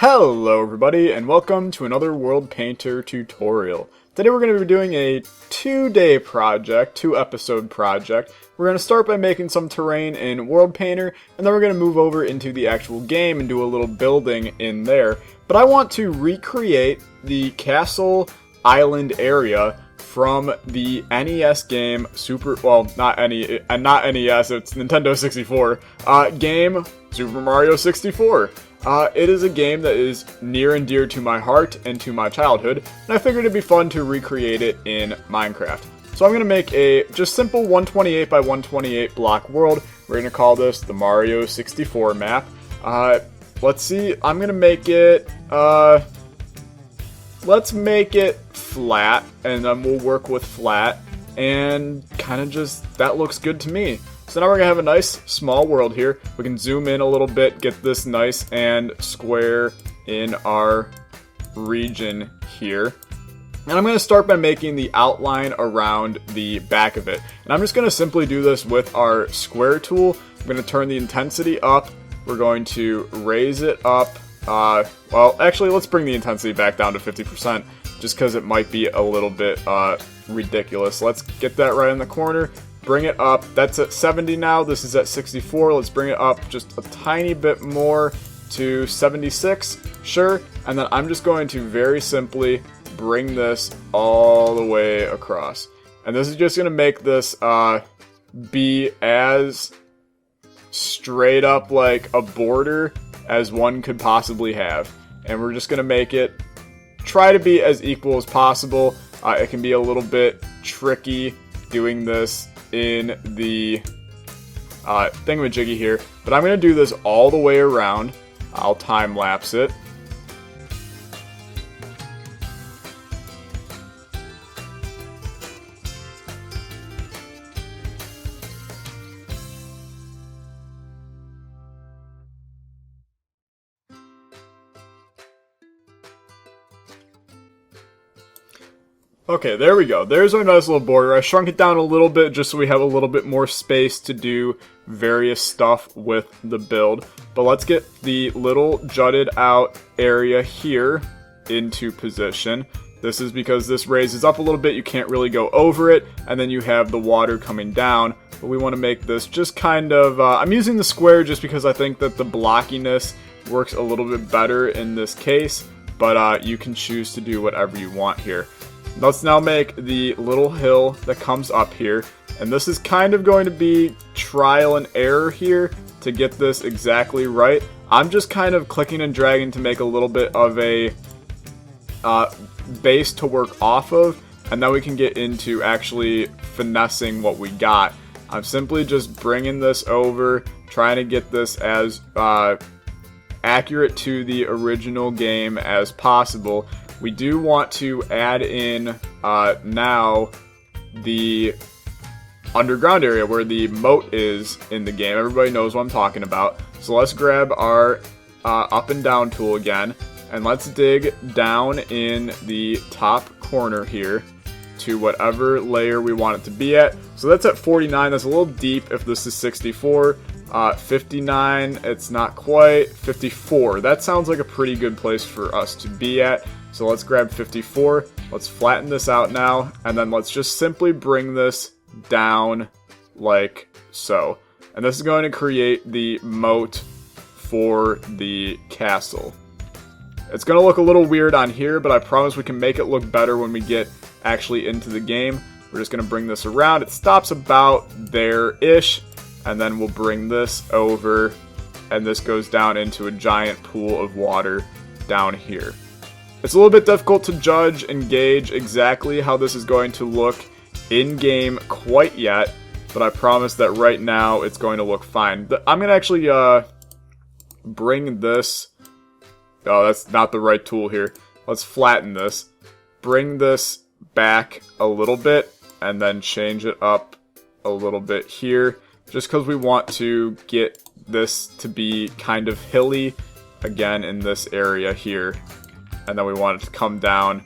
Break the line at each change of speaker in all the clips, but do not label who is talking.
Hello everybody, and welcome to another World Painter tutorial. Today we're going to be doing a two-day project, two-episode project. We're going to start by making some terrain in World Painter, and then we're going to move over into the actual game and do a little building in there. But I want to recreate the castle island area from the NES game not NES, it's Nintendo 64, game Super Mario 64. It is a game that is near and dear to my heart and to my childhood, and I figured it'd be fun to recreate it in Minecraft. So I'm going to make a just simple 128 by 128 block world. We're going to call this the Mario 64 map. Let's see, I'm going to make it, let's make it flat, and then we'll work with flat, and kind of just, that looks good to me. So now we're going to have a nice small world here. We can zoom in a little bit, get this nice and square in our region here. And I'm going to start by making the outline around the back of it. And I'm just going to simply do this with our square tool. I'm going to turn the intensity up. We're going to raise it up. Well, actually, let's bring the intensity back down to 50%, just because it might be a little bit ridiculous. Let's get that right in the corner. Bring it up. That's at 70 now. This is at 64. Let's bring it up just a tiny bit more to 76. Sure. And then I'm just going to very simply bring this all the way across. And this is just going to make this be as straight up like a border as one could possibly have. And we're just going to make it try to be as equal as possible. It can be a little bit tricky doing this in the thingamajiggy here, but I'm going to do this all the way around. I'll time lapse it. Okay, there we go. There's our nice little border. I shrunk it down a little bit just so we have a little bit more space to do various stuff with the build. But let's get the little jutted out area here into position. This is because this raises up a little bit. You can't really go over it. And then you have the water coming down. But we want to make this just kind of... I'm using the square just because I think that the blockiness works a little bit better in this case. But you can choose to do whatever you want here. Let's now make the little hill that comes up here, and this is kind of going to be trial and error here to get this exactly right. I'm just kind of clicking and dragging to make a little bit of a base to work off of, and then we can get into actually finessing what we got. I'm simply just bringing this over, trying to get this as accurate to the original game as possible. We do want to add in now the underground area where the moat is in the game. Everybody knows what I'm talking about. So let's grab our up and down tool again, and let's dig down in the top corner here to whatever layer we want it to be at. So that's at 49. That's a little deep if this is 64. 59, it's not quite. 54. That sounds like a pretty good place for us to be at. So let's grab 54, let's flatten this out now, and then let's just simply bring this down like so. And this is going to create the moat for the castle. It's going to look a little weird on here, but I promise we can make it look better when we get actually into the game. We're just going to bring this around. It stops about there-ish, and then we'll bring this over, and this goes down into a giant pool of water down here. It's a little bit difficult to judge and gauge exactly how this is going to look in-game quite yet, but I promise that right now it's going to look fine. I'm going to actually bring this... Oh, that's not the right tool here. Let's flatten this. Bring this back a little bit, and then change it up a little bit here, just because we want to get this to be kind of hilly again in this area here. And then we want it to come down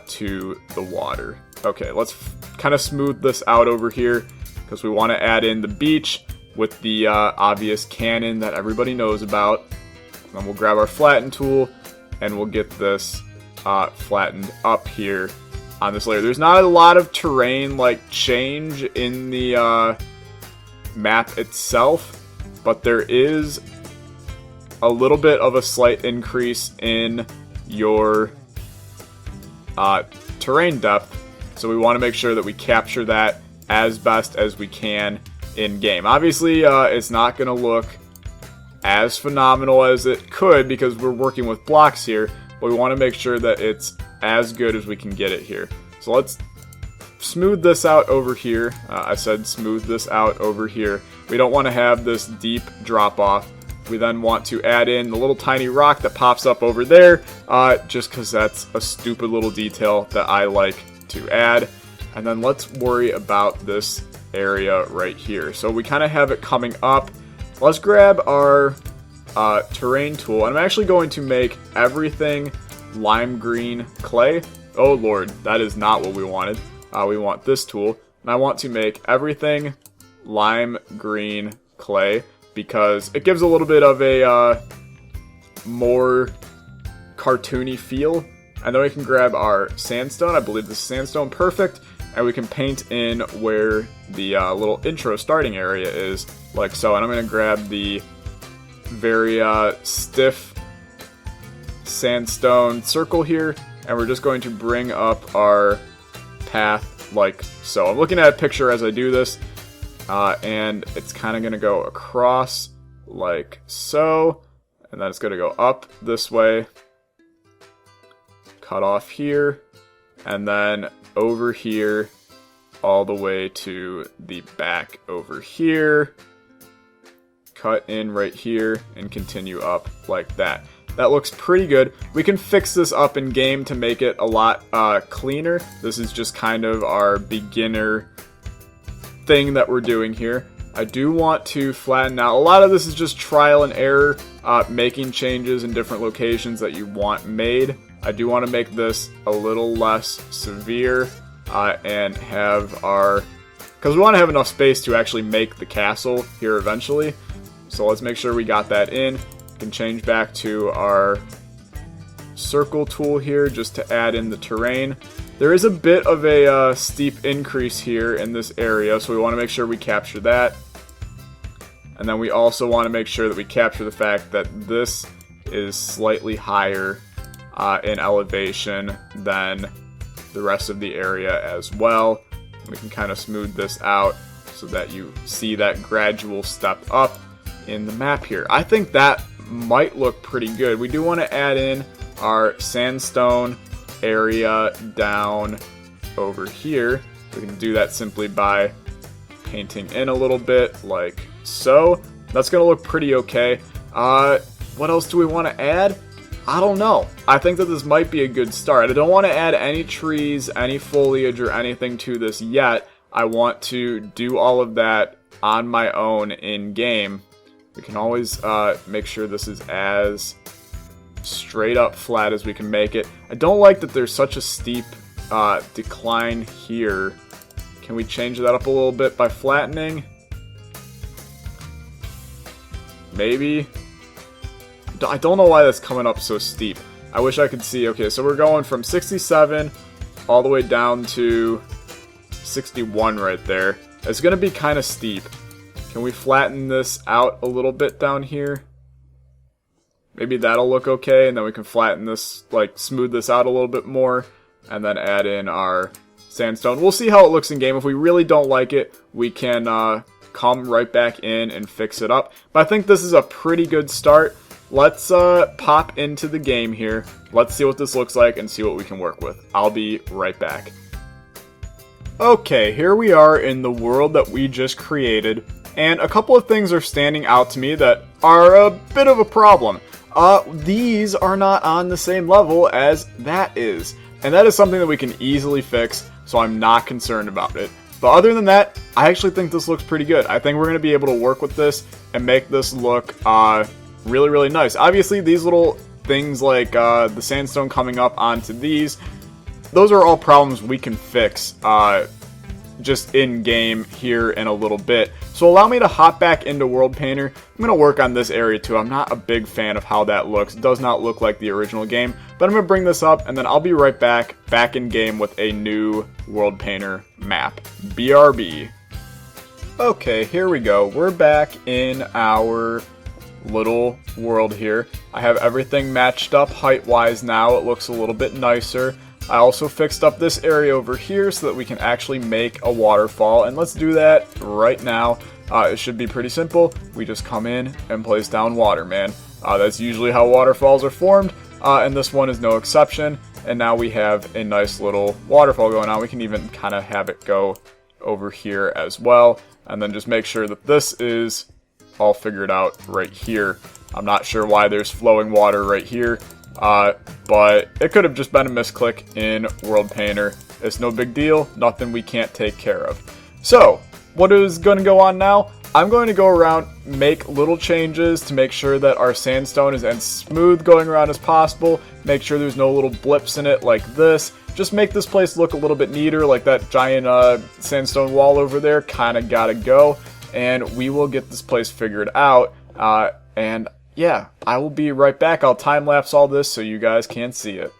to the water. Okay, let's kind of smooth this out over here because we want to add in the beach with the obvious cannon that everybody knows about. Then we'll grab our flatten tool, and we'll get this flattened up here on this layer. There's not a lot of terrain like change in the map itself, but there is a little bit of a slight increase in your terrain depth, so we want to make sure that we capture that as best as we can in game. Obviously, it's not going to look as phenomenal as it could because we're working with blocks here, but we want to make sure that it's as good as we can get it here. So let's smooth this out over here. I said smooth this out over here. We don't want to have this deep drop off. We then want to add in the little tiny rock that pops up over there, just because that's a stupid little detail that I like to add. And then let's worry about this area right here. So we kind of have it coming up. Let's grab our terrain tool, and I'm actually going to make everything lime green clay. Oh lord, that is not what we wanted. We want this tool, and I want to make everything lime green clay because it gives a little bit of a more cartoony feel. And then we can grab our sandstone. I believe this is sandstone. Perfect. And we can paint in where the little intro starting area is, like so. And I'm going to grab the very stiff sandstone circle here, and we're just going to bring up our path like so. I'm looking at a picture as I do this, and it's kind of going to go across like so, and then it's going to go up this way, cut off here, and then over here all the way to the back over here, cut in right here, and continue up like that. That looks pretty good. We can fix this up in game to make it a lot cleaner. This is just kind of our beginner thing that we're doing here. I do want to flatten out. A lot of this is just trial and error, making changes in different locations that you want made. I do want to make this a little less severe and have our... because we want to have enough space to actually make the castle here eventually. So let's make sure we got that in. We can change back to our circle tool here just to add in the terrain. There is a bit of a steep increase here in this area, so we want to make sure we capture that. And then we also want to make sure that we capture the fact that this is slightly higher in elevation than the rest of the area as well. We can kind of smooth this out so that you see that gradual step up in the map here. I think that might look pretty good. We do want to add in our sandstone area down over here. We can do that simply by painting in a little bit like so. That's going to look pretty okay. What else do we want to add? I don't know. I think that this might be a good start. I don't want to add any trees, any foliage, or anything to this yet. I want to do all of that on my own in game. We can always make sure this is as straight up flat as we can make it. I don't like that there's such a steep decline here. Can we change that up a little bit by flattening? Maybe. I don't know why that's coming up so steep. I wish I could see. Okay, so we're going from 67 all the way down to 61 right there. It's going to be kind of steep. Can we flatten this out a little bit down here? Maybe that'll look okay, and then we can flatten this, like smooth this out a little bit more, and then add in our sandstone. We'll see how it looks in game. If we really don't like it, we can come right back in and fix it up. But I think this is a pretty good start. Let's pop into the game here. Let's see what this looks like and see what we can work with. I'll be right back. Okay, here we are in the world that we just created, and a couple of things are standing out to me that are a bit of a problem. These are not on the same level as that is, and that is something that we can easily fix, so I'm not concerned about it. But other than that, I actually think this looks pretty good. I think we're going to be able to work with this and make this look really, really nice. Obviously, these little things like the sandstone coming up onto these, those are all problems we can fix just in game here in a little bit. So allow me to hop back into World Painter. I'm going to work on this area too. I'm not a big fan of how that looks. It does not look like the original game, but I'm going to bring this up and then I'll be right back in game with a new World Painter map. BRB. Okay, here we go. We're back in our little world here. I have everything matched up height-wise now. It looks a little bit nicer. I also fixed up this area over here so that we can actually make a waterfall, and let's do that right now. It should be pretty simple. We just come in and place down water, man. That's usually how waterfalls are formed, and this one is no exception. And now we have a nice little waterfall going on. We can even kind of have it go over here as well, and then just make sure that this is all figured out right here. I'm not sure why there's flowing water right here, but it could have just been a misclick in World Painter. It's no big deal, nothing we can't take care of. So, what is going to go on now? I'm going to go around, make little changes to make sure that our sandstone is as smooth going around as possible, make sure there's no little blips in it like this, just make this place look a little bit neater, like that giant sandstone wall over there kind of gotta go, and we will get this place figured out, and yeah, I will be right back. I'll time-lapse all this so you guys can see it.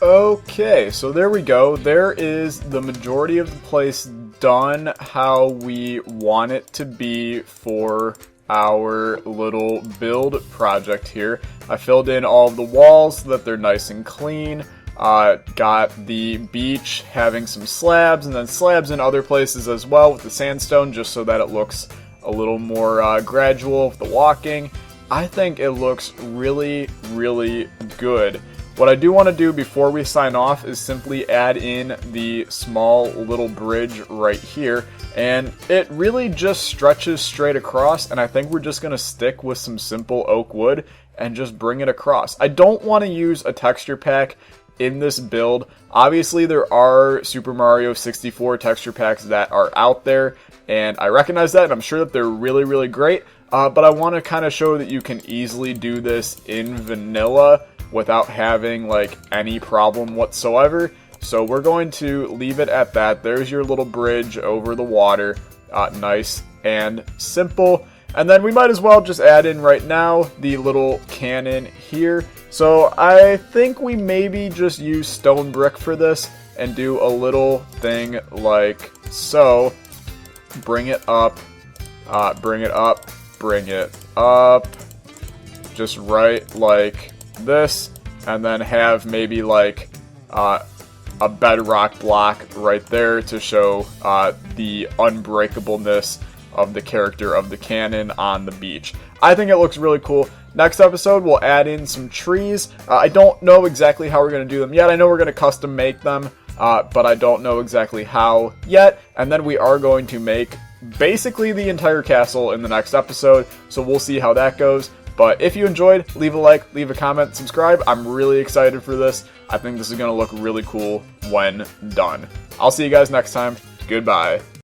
Okay, so there we go. There is the majority of the place done how we want it to be for our little build project here. I filled in all of the walls so that they're nice and clean. Got the beach having some slabs, and then slabs in other places as well with the sandstone, just so that it looks a little more gradual with the walking. I think it looks really, really good. What I do want to do before we sign off is simply add in the small little bridge right here, and it really just stretches straight across, and I think we're just going to stick with some simple oak wood and just bring it across. I don't want to use a texture pack in this build. Obviously there are Super Mario 64 texture packs that are out there, and I recognize that, and I'm sure that they're really, really great, but I want to kind of show that you can easily do this in vanilla without having like any problem whatsoever. So we're going to leave it at that. There's your little bridge over the water, nice and simple. And then we might as well just add in right now the little cannon here. So I think we maybe just use stone brick for this and do a little thing like so. Bring it up, bring it up, bring it up, just right like this, and then have maybe like a bedrock block right there to show the unbreakableness of the character of the cannon on the beach. I think it looks really cool. Next episode, we'll add in some trees. I don't know exactly how we're going to do them yet. I know we're going to custom make them, but I don't know exactly how yet. And then we are going to make basically the entire castle in the next episode, so we'll see how that goes. But if you enjoyed, leave a like, leave a comment, subscribe. I'm really excited for this. I think this is going to look really cool when done. I'll see you guys next time. Goodbye.